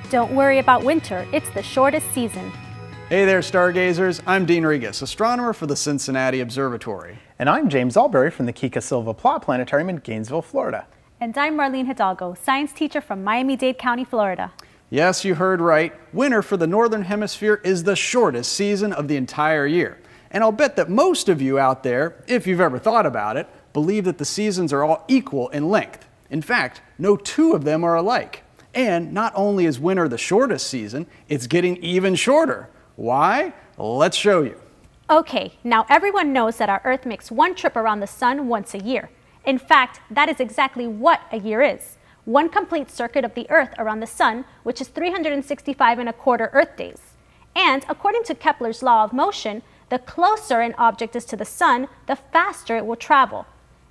Don't worry about winter, it's the shortest season. Hey there, stargazers. I'm Dean Regas, astronomer for the Cincinnati Observatory. And I'm James Albury from the Kika Silva Plot Planetarium in Gainesville, Florida. And I'm Marlene Hidalgo, science teacher from Miami-Dade County, Florida. Yes, you heard right. Winter for the Northern Hemisphere is the shortest season of the entire year. And I'll bet that most of you out there, if you've ever thought about it, believe that the seasons are all equal in length. In fact, no two of them are alike. And not only is winter the shortest season, it's getting even shorter. Why? Let's show you. Okay, now everyone knows that our Earth makes one trip around the sun once a year. In fact, that is exactly what a year is. One complete circuit of the Earth around the sun, which is 365¼ Earth days. And according to Kepler's law of motion, the closer an object is to the sun, the faster it will travel.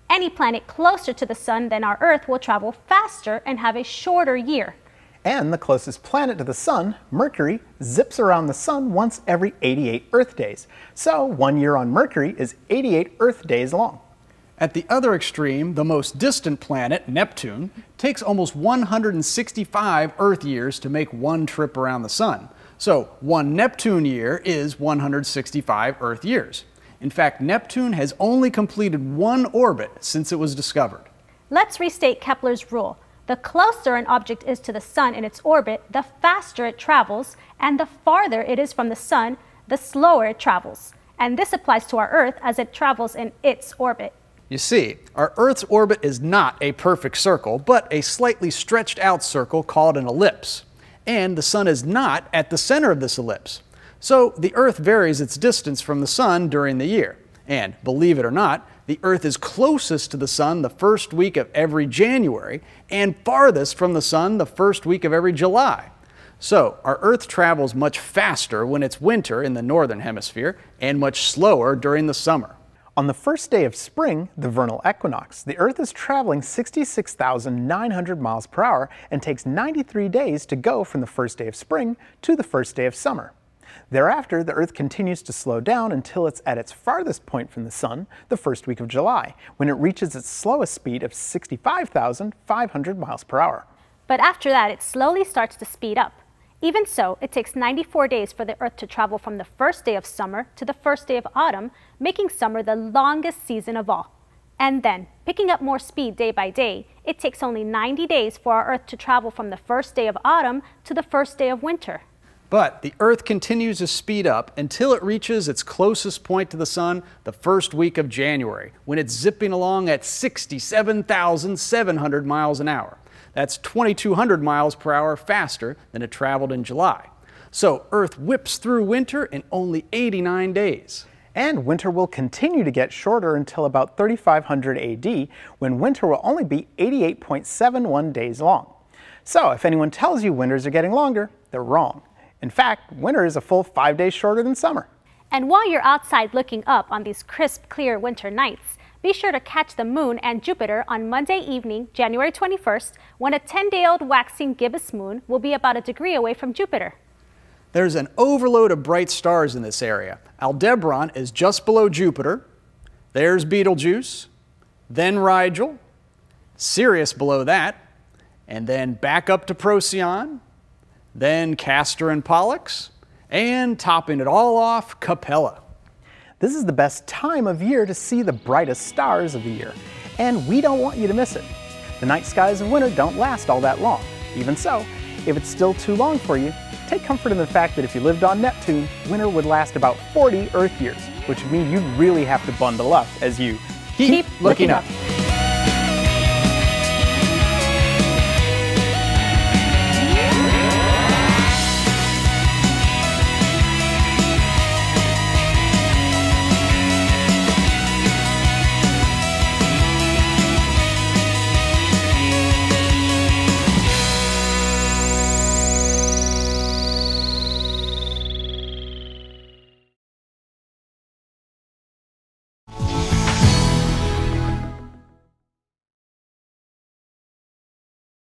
Any planet closer to the sun than our Earth will travel faster and have a shorter year. And the closest planet to the sun, Mercury, zips around the sun once every 88 Earth days. So 1 year on Mercury is 88 Earth days long. At the other extreme, the most distant planet, Neptune, takes almost 165 Earth years to make one trip around the sun. So one Neptune year is 165 Earth years. In fact, Neptune has only completed one orbit since it was discovered. Let's restate Kepler's rule. The closer an object is to the sun in its orbit, the faster it travels, and the farther it is from the sun, the slower it travels. And this applies to our Earth as it travels in its orbit. You see, our Earth's orbit is not a perfect circle, but a slightly stretched out circle called an ellipse. And the sun is not at the center of this ellipse. So the Earth varies its distance from the sun during the year. And believe it or not, the Earth is closest to the sun the first week of every January and farthest from the sun the first week of every July. So our Earth travels much faster when it's winter in the northern hemisphere and much slower during the summer. On the first day of spring, the vernal equinox, the Earth is traveling 66,900 miles per hour and takes 93 days to go from the first day of spring to the first day of summer. Thereafter, the Earth continues to slow down until it's at its farthest point from the sun, the first week of July, when it reaches its slowest speed of 65,500 miles per hour. But after that, it slowly starts to speed up. Even so, it takes 94 days for the Earth to travel from the first day of summer to the first day of autumn, making summer the longest season of all. And then, picking up more speed day by day, it takes only 90 days for our Earth to travel from the first day of autumn to the first day of winter. But the Earth continues to speed up until it reaches its closest point to the sun the first week of January, when it's zipping along at 67,700 miles an hour. That's 2,200 miles per hour faster than it traveled in July. So Earth whips through winter in only 89 days. And winter will continue to get shorter until about 3500 AD, when winter will only be 88.71 days long. So if anyone tells you winters are getting longer, they're wrong. In fact, winter is a full 5 days shorter than summer. And while you're outside looking up on these crisp, clear winter nights, be sure to catch the moon and Jupiter on Monday evening, January 21st, when a 10-day-old waxing gibbous moon will be about a degree away from Jupiter. There's an overload of bright stars in this area. Aldebaran is just below Jupiter. There's Betelgeuse, then Rigel, Sirius below that, and then back up to Procyon, then Castor and Pollux, and topping it all off, Capella. This is the best time of year to see the brightest stars of the year, and we don't want you to miss it. The night skies of winter don't last all that long. Even so, if it's still too long for you, take comfort in the fact that if you lived on Neptune, winter would last about 40 Earth years, which would mean you'd really have to bundle up as you keep looking up.